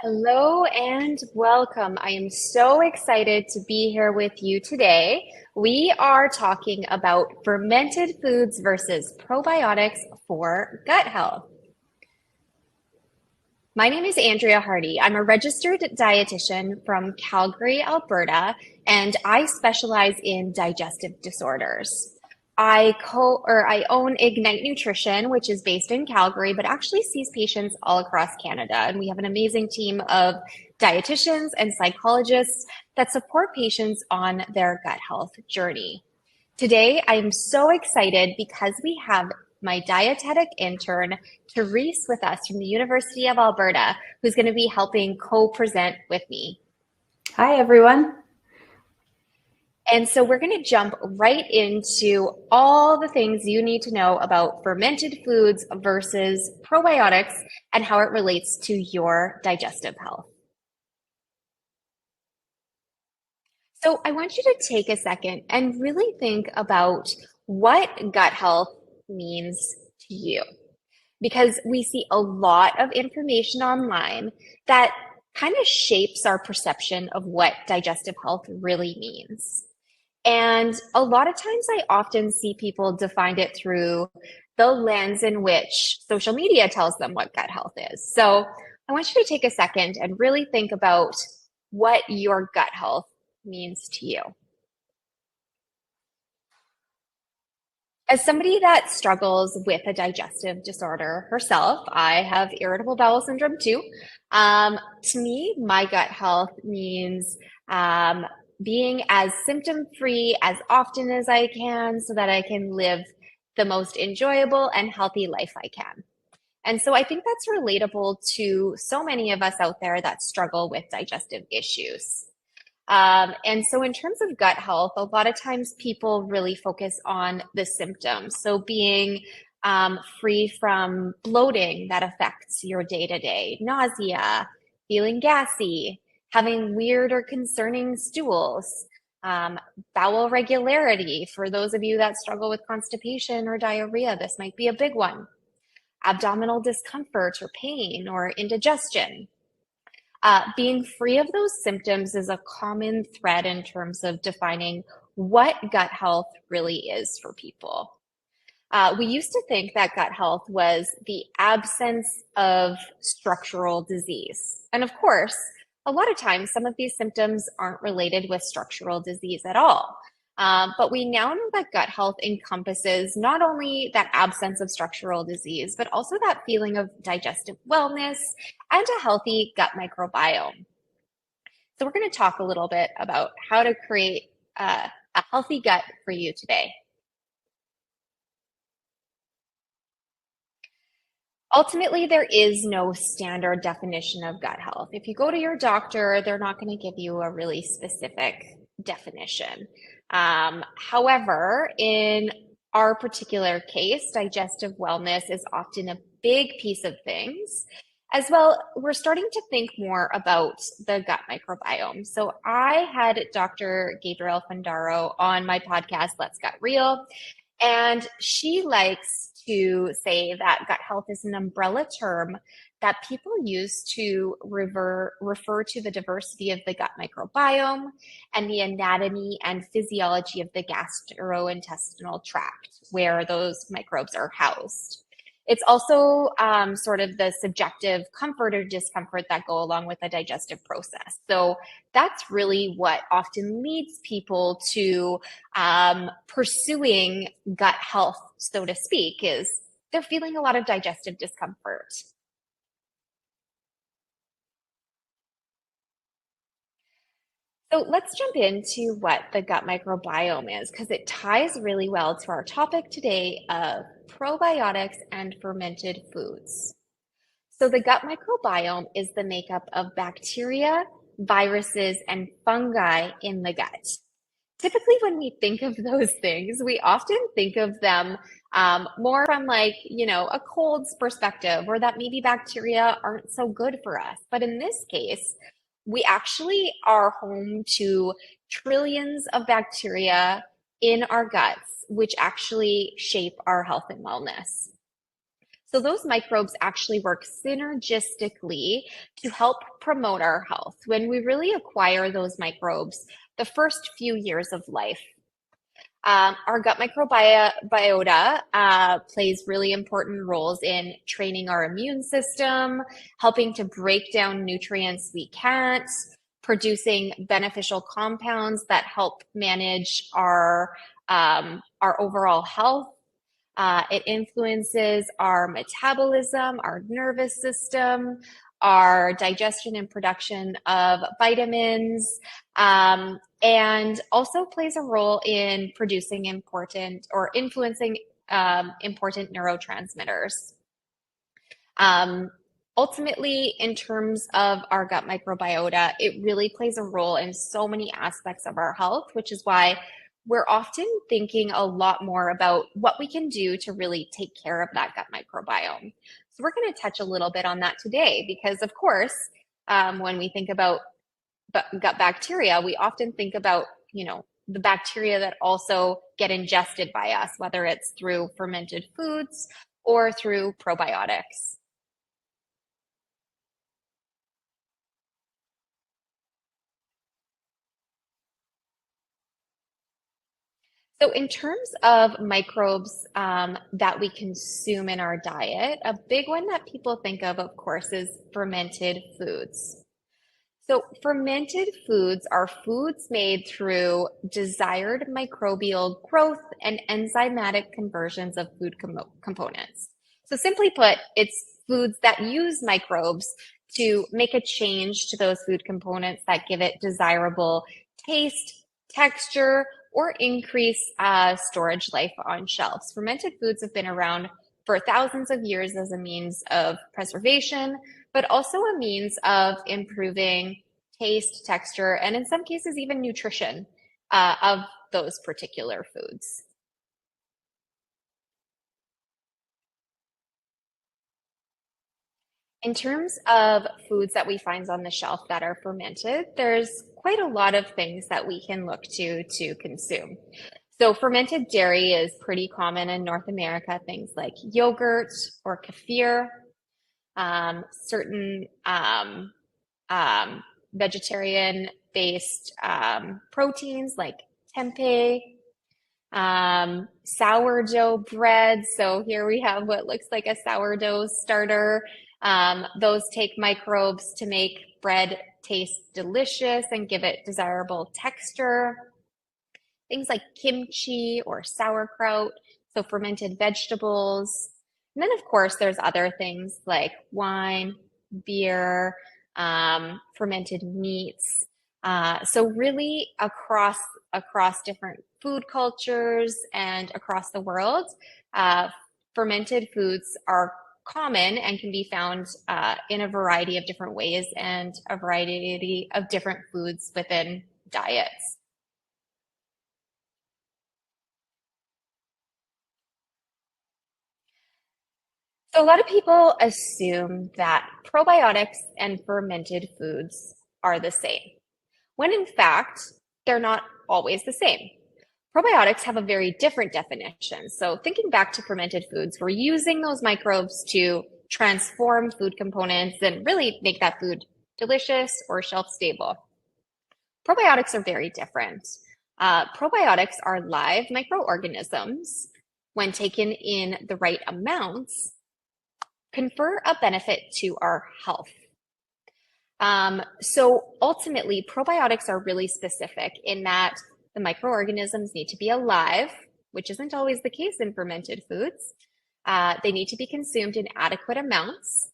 Hello and welcome. I am so excited to be here with you today. We are talking about fermented foods versus probiotics for gut health. My name is Andrea Hardy. I'm a registered dietitian from Calgary, Alberta, and I specialize in digestive disorders. I own Ignite Nutrition, which is based in Calgary, but actually sees patients all across Canada. And we have an amazing team of dietitians and psychologists that support patients on their gut health journey. Today, I'm so excited because we have my dietetic intern, Therese, with us from the University of Alberta, who's going to be helping co-present with me. Hi, everyone. And so we're going to jump right into all the things you need to know about fermented foods versus probiotics and how it relates to your digestive health. So I want you to take a second and really think about what gut health means to you, because we see a lot of information online that kind of shapes our perception of what digestive health really means. And a lot of times I often see people define it through the lens in which social media tells them what gut health is. So I want you to take a second and really think about what your gut health means to you. As somebody that struggles with a digestive disorder herself, I have irritable bowel syndrome too. To me, my gut health means being as symptom free as often as I can so that I can live the most enjoyable and healthy life I can. And so I think that's relatable to so many of us out there that struggle with digestive issues. And so, in terms of gut health, a lot of times people really focus on the symptoms. So, being free from bloating that affects your day to day, nausea, feeling gassy, having weird or concerning stools, bowel regularity. For those of you that struggle with constipation or diarrhea, this might be a big one. Abdominal discomfort or pain or indigestion. Being free of those symptoms is a common thread in terms of defining what gut health really is for people. We used to think that gut health was the absence of structural disease. And of course, a lot of times some of these symptoms aren't related with structural disease at all. But we now know that gut health encompasses not only that absence of structural disease, but also that feeling of digestive wellness and a healthy gut microbiome. So we're going to talk a little bit about how to create a healthy gut for you today. Ultimately, there is no standard definition of gut health. If you go to your doctor, they're not going to give you a really specific definition. However, in our particular case, digestive wellness is often a big piece of things. As well, we're starting to think more about the gut microbiome. So I had Dr. Gabrielle Fandaro on my podcast, Let's Gut Real, and she likes to say that gut health is an umbrella term that people use to refer to the diversity of the gut microbiome and the anatomy and physiology of the gastrointestinal tract where those microbes are housed. It's also sort of the subjective comfort or discomfort that go along with the digestive process. So that's really what often leads people to pursuing gut health, so to speak, is they're feeling a lot of digestive discomfort. So let's jump into what the gut microbiome is because it ties really well to our topic today of probiotics and fermented foods. So the gut microbiome is the makeup of bacteria, viruses, and fungi in the gut. Typically, when we think of those things, we often think of them more from a cold's perspective, or that maybe bacteria aren't so good for us. But in this case, we actually are home to trillions of bacteria in our guts, which actually shape our health and wellness. So those microbes actually work synergistically to help promote our health when we really acquire those microbes the first few years of life. Our gut microbiota plays really important roles in training our immune system, helping to break down nutrients we can't, producing beneficial compounds that help manage our overall health. It influences our metabolism, our nervous system, our digestion and production of vitamins, and also plays a role in producing important or influencing important neurotransmitters. Um, Ultimately, in terms of our gut microbiota, it really plays a role in so many aspects of our health, which is why we're often thinking a lot more about what we can do to really take care of that gut microbiome. So we're going to touch a little bit on that today because, of course, when we think about gut bacteria, we often think about, the bacteria that also get ingested by us, whether it's through fermented foods or through probiotics. So, in terms of microbes that we consume in our diet, a big one that people think of course, is fermented foods. So, fermented foods are foods made through desired microbial growth and enzymatic conversions of food components. So, simply put, it's foods that use microbes to make a change to those food components that give it desirable taste, texture, or increase storage life on shelves. Fermented foods have been around for thousands of years as a means of preservation, but also a means of improving taste, texture, and in some cases, even nutrition of those particular foods. In terms of foods that we find on the shelf that are fermented, there's quite a lot of things that we can look to consume. So fermented dairy is pretty common in North America, things like yogurt or kefir, certain vegetarian-based proteins like tempeh, sourdough bread. So here we have what looks like a sourdough starter. Those take microbes to make bread taste delicious and give it desirable texture. Things like kimchi or sauerkraut, so fermented vegetables. And then, of course, there's other things like wine, beer, fermented meats. So really across different food cultures and across the world, fermented foods are common and can be found in a variety of different ways and a variety of different foods within diets. So a lot of people assume that probiotics and fermented foods are the same, when in fact, they're not always the same. Probiotics have a very different definition. So thinking back to fermented foods, we're using those microbes to transform food components and really make that food delicious or shelf stable. Probiotics are very different. Probiotics are live microorganisms. When taken in the right amounts, confer a benefit to our health. So ultimately, probiotics are really specific in that the microorganisms need to be alive, which isn't always the case in fermented foods. They need to be consumed in adequate amounts,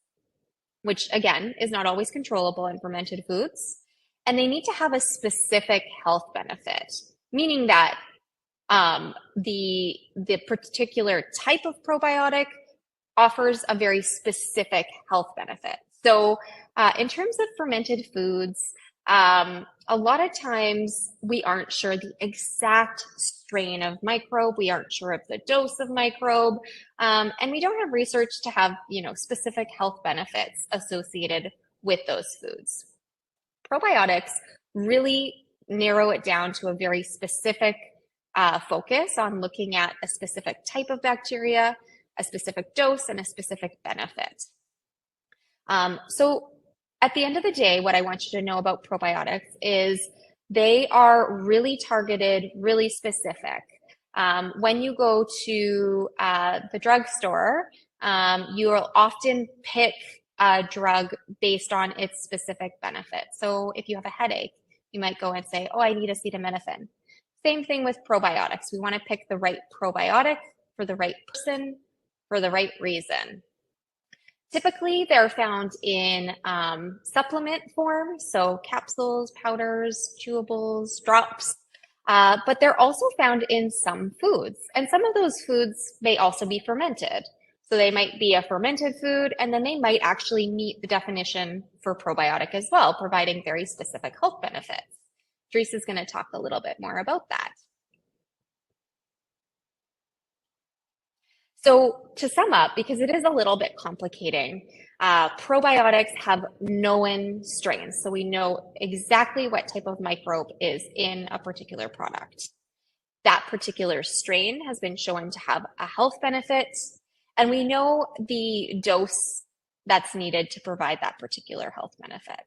which again is not always controllable in fermented foods. And they need to have a specific health benefit, meaning that the particular type of probiotic offers a very specific health benefit. So in terms of fermented foods, a lot of times we aren't sure the exact strain of microbe, we aren't sure of the dose of microbe, and we don't have research to have, specific health benefits associated with those foods. Probiotics really narrow it down to a very specific focus on looking at a specific type of bacteria, a specific dose, and a specific benefit. So at the end of the day, what I want you to know about probiotics is they are really targeted, really specific. When you go to the drugstore, you will often pick a drug based on its specific benefit. So if you have a headache, you might go and say, oh, I need acetaminophen. Same thing with probiotics. We want to pick the right probiotic for the right person for the right reason. Typically, they're found in supplement form, so capsules, powders, chewables, drops, but they're also found in some foods. And some of those foods may also be fermented. So they might be a fermented food, and then they might actually meet the definition for probiotic as well, providing very specific health benefits. Teresa is going to talk a little bit more about that. So to sum up, because it is a little bit complicating, probiotics have known strains. So we know exactly what type of microbe is in a particular product. That particular strain has been shown to have a health benefit, and we know the dose that's needed to provide that particular health benefit.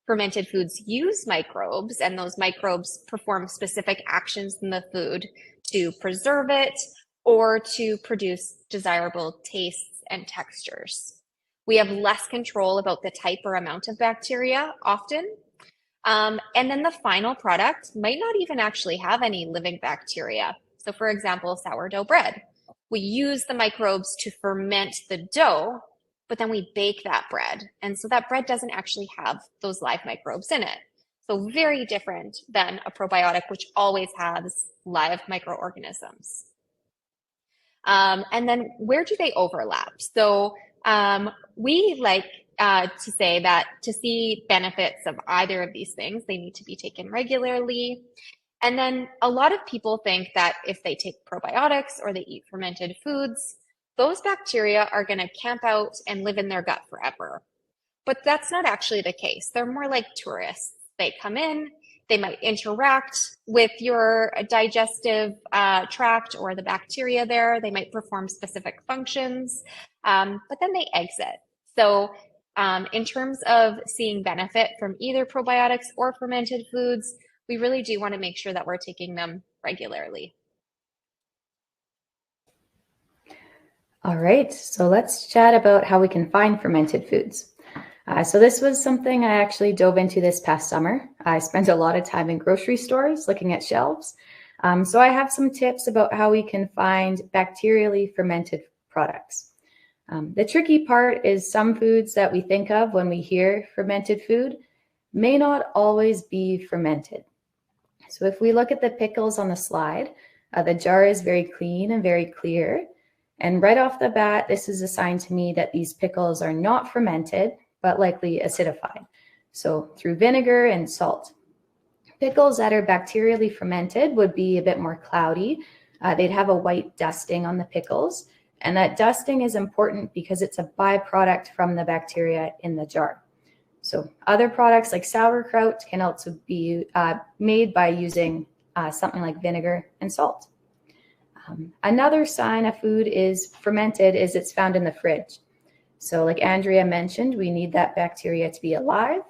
Fermented foods use microbes, and those microbes perform specific actions in the food to preserve it or to produce desirable tastes and textures. We have less control about the type or amount of bacteria often. And then the final product might not even actually have any living bacteria. So for example, sourdough bread. We use the microbes to ferment the dough, but then we bake that bread. And so that bread doesn't actually have those live microbes in it. So very different than a probiotic, which always has live microorganisms. And then where do they overlap? So we like to say that to see benefits of either of these things, they need to be taken regularly. And then a lot of people think that if they take probiotics or they eat fermented foods, those bacteria are going to camp out and live in their gut forever. But that's not actually the case. They're more like tourists. They come in, they might interact with your digestive tract or the bacteria there. They might perform specific functions, but then they exit. So in terms of seeing benefit from either probiotics or fermented foods, we really do want to make sure that we're taking them regularly. All right, so let's chat about how we can find fermented foods. So this was something I actually dove into this past summer. I spent a lot of time in grocery stores looking at shelves. So I have some tips about how we can find bacterially fermented products. The tricky part is some foods that we think of when we hear fermented food may not always be fermented. So if we look at the pickles on the slide, the jar is very clean and very clear. And right off the bat, this is a sign to me that these pickles are not fermented, but likely acidified, so through vinegar and salt. Pickles that are bacterially fermented would be a bit more cloudy. They'd have a white dusting on the pickles, and that dusting is important because it's a byproduct from the bacteria in the jar. So other products like sauerkraut can also be made by using something like vinegar and salt. Another sign a food is fermented is it's found in the fridge. So like Andrea mentioned, we need that bacteria to be alive,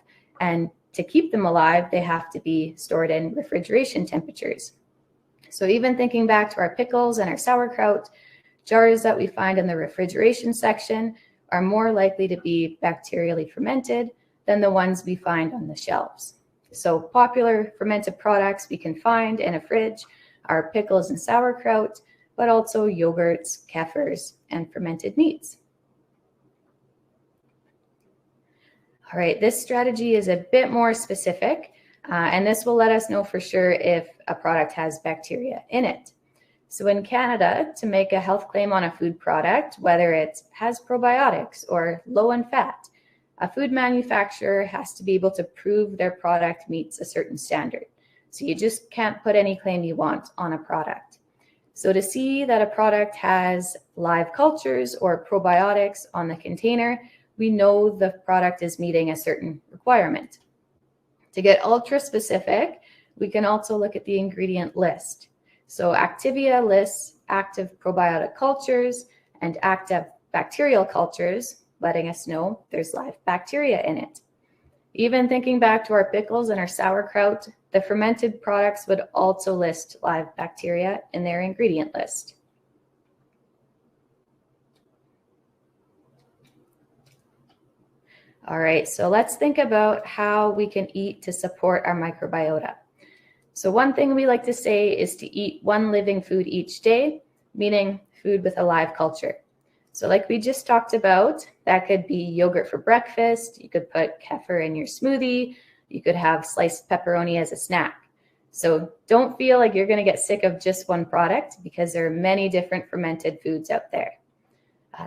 and to keep them alive, they have to be stored in refrigeration temperatures. So even thinking back to our pickles and our sauerkraut, jars that we find in the refrigeration section are more likely to be bacterially fermented than the ones we find on the shelves. So popular fermented products we can find in a fridge are pickles and sauerkraut, but also yogurts, kefirs, and fermented meats. All right, this strategy is a bit more specific, and this will let us know for sure if a product has bacteria in it. So in Canada, to make a health claim on a food product, whether it has probiotics or low in fat, a food manufacturer has to be able to prove their product meets a certain standard. So you just can't put any claim you want on a product. So to see that a product has live cultures or probiotics on the container, we know the product is meeting a certain requirement. To get ultra specific, we can also look at the ingredient list. So Activia lists active probiotic cultures and active bacterial cultures, letting us know there's live bacteria in it. Even thinking back to our pickles and our sauerkraut, the fermented products would also list live bacteria in their ingredient list. All right, so let's think about how we can eat to support our microbiota. So one thing we like to say is to eat one living food each day, meaning food with a live culture. So like we just talked about, that could be yogurt for breakfast. You could put kefir in your smoothie. You could have sliced pepperoni as a snack. So don't feel like you're going to get sick of just one product because there are many different fermented foods out there.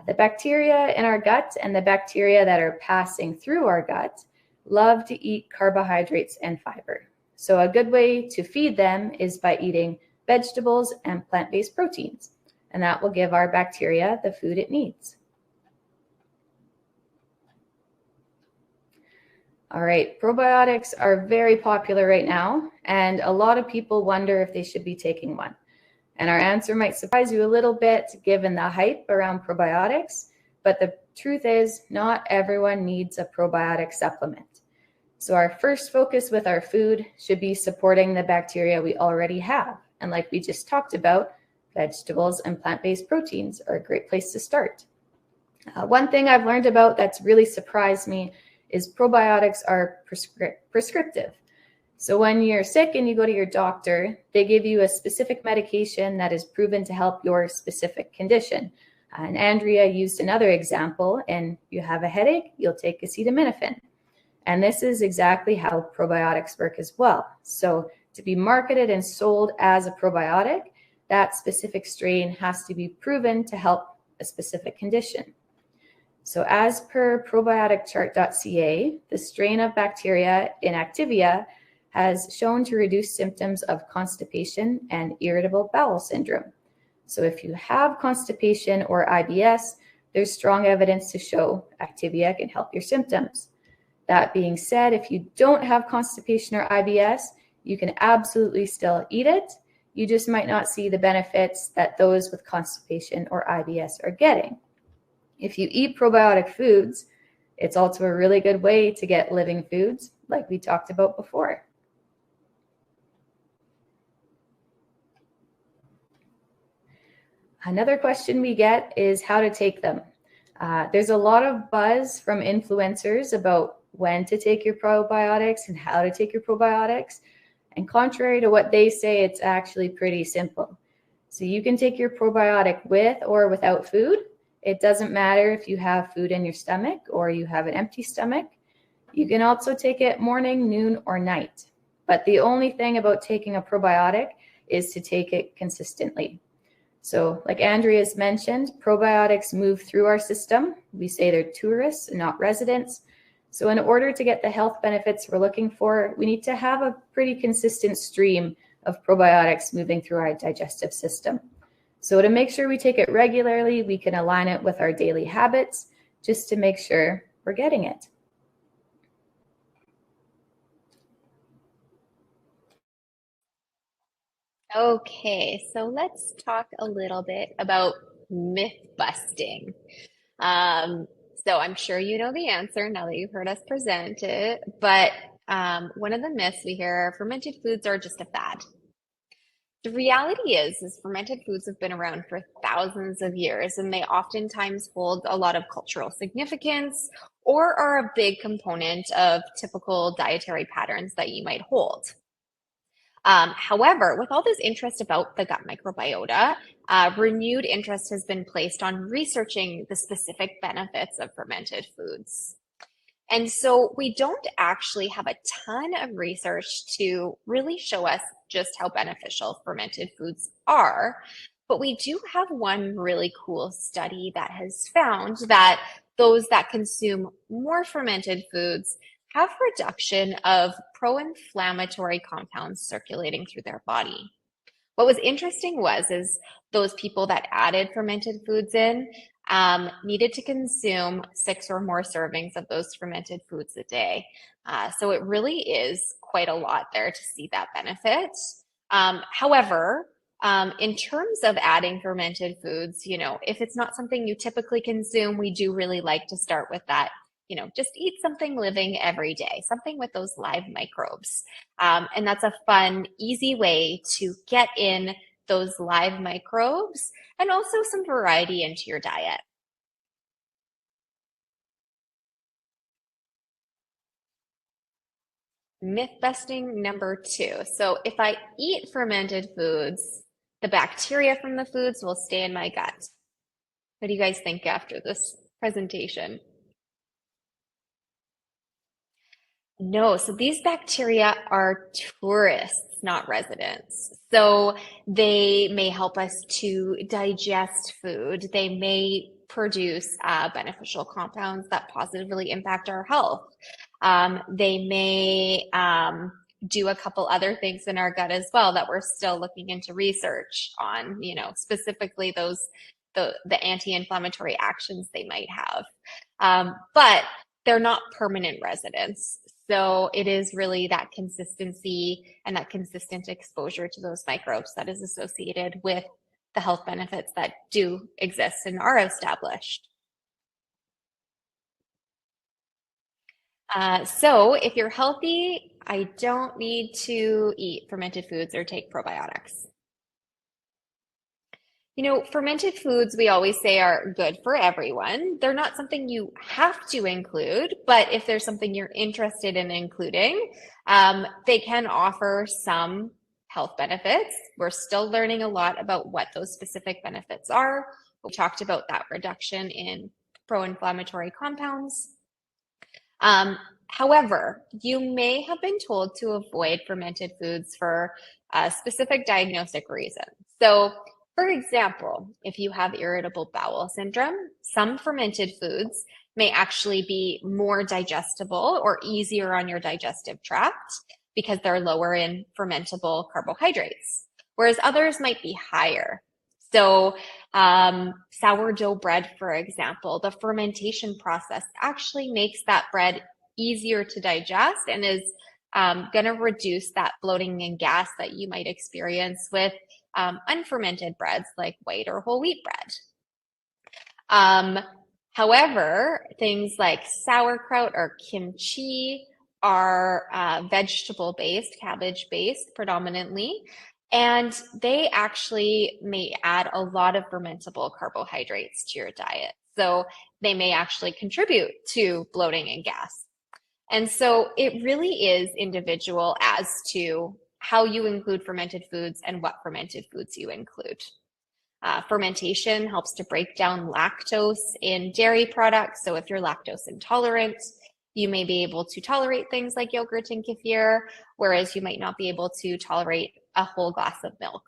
The bacteria in our gut and the bacteria that are passing through our gut love to eat carbohydrates and fiber. So a good way to feed them is by eating vegetables and plant-based proteins, and that will give our bacteria the food it needs. All right, probiotics are very popular right now, and a lot of people wonder if they should be taking one. And our answer might surprise you a little bit given the hype around probiotics, but the truth is not everyone needs a probiotic supplement. So our first focus with our food should be supporting the bacteria we already have. And like we just talked about, vegetables and plant-based proteins are a great place to start. One thing I've learned about that's really surprised me is probiotics are prescriptive. So when you're sick and you go to your doctor, they give you a specific medication that is proven to help your specific condition. And Andrea used another example, and you have a headache, you'll take acetaminophen. And this is exactly how probiotics work as well. So to be marketed and sold as a probiotic, that specific strain has to be proven to help a specific condition. So as per probioticchart.ca, the strain of bacteria in Activia has shown to reduce symptoms of constipation and irritable bowel syndrome. So if you have constipation or IBS, there's strong evidence to show Activia can help your symptoms. That being said, if you don't have constipation or IBS, you can absolutely still eat it. You just might not see the benefits that those with constipation or IBS are getting. If you eat probiotic foods, it's also a really good way to get living foods like we talked about before. Another question we get is how to take them. There's a lot of buzz from influencers about when to take your probiotics and how to take your probiotics. And contrary to what they say, it's actually pretty simple. So you can take your probiotic with or without food. It doesn't matter if you have food in your stomach or you have an empty stomach. You can also take it morning, noon, or night. But the only thing about taking a probiotic is to take it consistently. So like Andrea's mentioned, probiotics move through our system. We say they're tourists and not residents. So in order to get the health benefits we're looking for, we need to have a pretty consistent stream of probiotics moving through our digestive system. So to make sure we take it regularly, we can align it with our daily habits just to make sure we're getting it. Okay, so let's talk a little bit about myth busting. So I'm sure you know the answer now that you've heard us present it, but one of the myths we hear, fermented foods are just a fad. The reality is fermented foods have been around for thousands of years, and they oftentimes hold a lot of cultural significance or are a big component of typical dietary patterns that you might hold. However, with all this interest about the gut microbiota, renewed interest has been placed on researching the specific benefits of fermented foods. And so we don't actually have a ton of research to really show us just how beneficial fermented foods are. But we do have one really cool study that has found that those that consume more fermented foods have reduction of pro-inflammatory compounds circulating through their body. What was interesting is those people that added fermented foods in needed to consume 6 or more servings of those fermented foods a day. So it really is quite a lot there to see that benefit. However, In terms of adding fermented foods, if it's not something you typically consume, we do really like to start with that. Just eat something living every day, something with those live microbes. And that's a fun, easy way to get in those live microbes and also some variety into your diet. Myth busting number 2. So if I eat fermented foods, the bacteria from the foods will stay in my gut. What do you guys think after this presentation? No, so these bacteria are tourists, not residents. So they may help us to digest food. They may produce beneficial compounds that positively impact our health. They may do a couple other things in our gut as well that we're still looking into research on, specifically the anti-inflammatory actions they might have. But they're not permanent residents. So it is really that consistency and that consistent exposure to those microbes that is associated with the health benefits that do exist and are established. So if you're healthy, I don't need to eat fermented foods or take probiotics. Fermented foods, we always say are good for everyone. They're not something you have to include, but if there's something you're interested in including, they can offer some health benefits. We're still learning a lot about what those specific benefits are. We talked about that reduction in pro-inflammatory compounds. However, you may have been told to avoid fermented foods for a specific diagnostic reason. So, for example, if you have irritable bowel syndrome, some fermented foods may actually be more digestible or easier on your digestive tract because they're lower in fermentable carbohydrates, whereas others might be higher. So, sourdough bread, for example, the fermentation process actually makes that bread easier to digest and is going to reduce that bloating and gas that you might experience with unfermented breads like white or whole wheat bread. However, things like sauerkraut or kimchi are vegetable-based, cabbage-based predominantly, and they actually may add a lot of fermentable carbohydrates to your diet. So they may actually contribute to bloating and gas. And so it really is individual as to how you include fermented foods and what fermented foods you include. Fermentation helps to break down lactose in dairy products. So if you're lactose intolerant, you may be able to tolerate things like yogurt and kefir, whereas you might not be able to tolerate a whole glass of milk.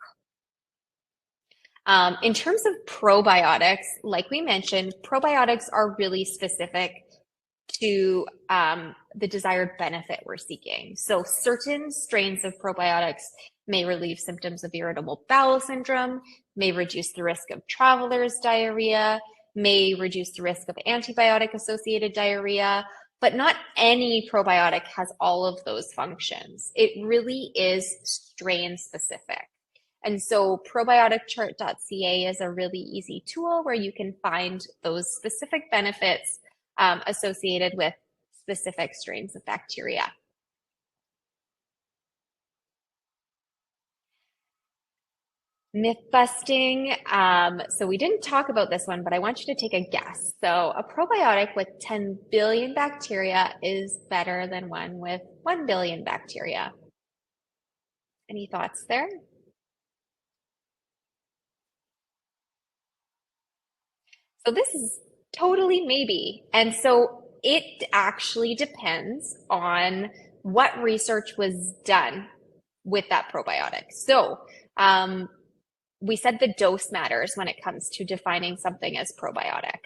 In terms of probiotics, like we mentioned, probiotics are really specific to the desired benefit we're seeking. So certain strains of probiotics may relieve symptoms of irritable bowel syndrome, may reduce the risk of traveler's diarrhea, may reduce the risk of antibiotic-associated diarrhea, but not any probiotic has all of those functions. It really is strain specific. And so probioticchart.ca is a really easy tool where you can find those specific benefits associated with specific strains of bacteria. Myth busting. So we didn't talk about this one, but I want you to take a guess. So a probiotic with 10 billion bacteria is better than one with 1 billion bacteria. Any thoughts there? So this is totally maybe. And so it actually depends on what research was done with that probiotic. So we said the dose matters when it comes to defining something as probiotic.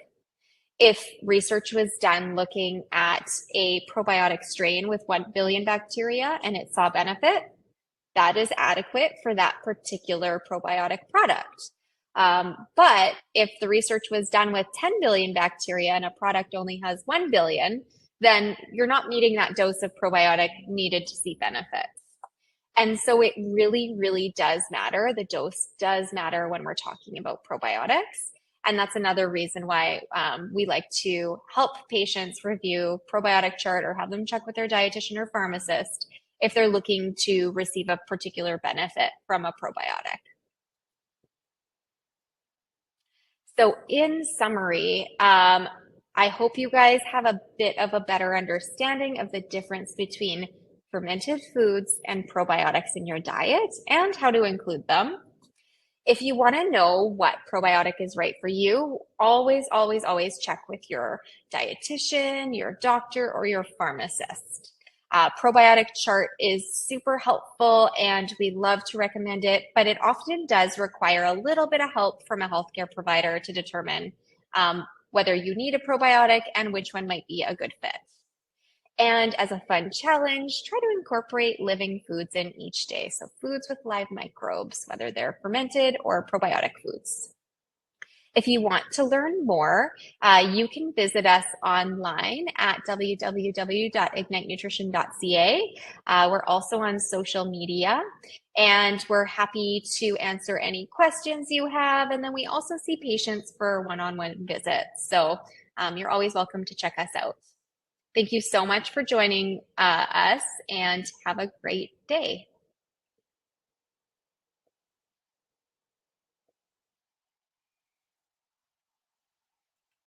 If research was done looking at a probiotic strain with 1 billion bacteria and it saw benefit, that is adequate for that particular probiotic product. But if the research was done with 10 billion bacteria and a product only has 1 billion, then you're not meeting that dose of probiotic needed to see benefits. And so it really, really does matter. The dose does matter when we're talking about probiotics. And that's another reason why we like to help patients review probiotic chart or have them check with their dietitian or pharmacist if they're looking to receive a particular benefit from a probiotic. So in summary, I hope you guys have a bit of a better understanding of the difference between fermented foods and probiotics in your diet and how to include them. If you want to know what probiotic is right for you, always, always, always check with your dietitian, your doctor, or your pharmacist. Probiotic chart is super helpful and we love to recommend it, but it often does require a little bit of help from a healthcare provider to determine whether you need a probiotic and which one might be a good fit. And as a fun challenge, try to incorporate living foods in each day. So foods with live microbes, whether they're fermented or probiotic foods. If you want to learn more, you can visit us online at www.ignitenutrition.ca. We're also on social media and we're happy to answer any questions you have. And then we also see patients for one-on-one visits. So you're always welcome to check us out. Thank you so much for joining us and have a great day.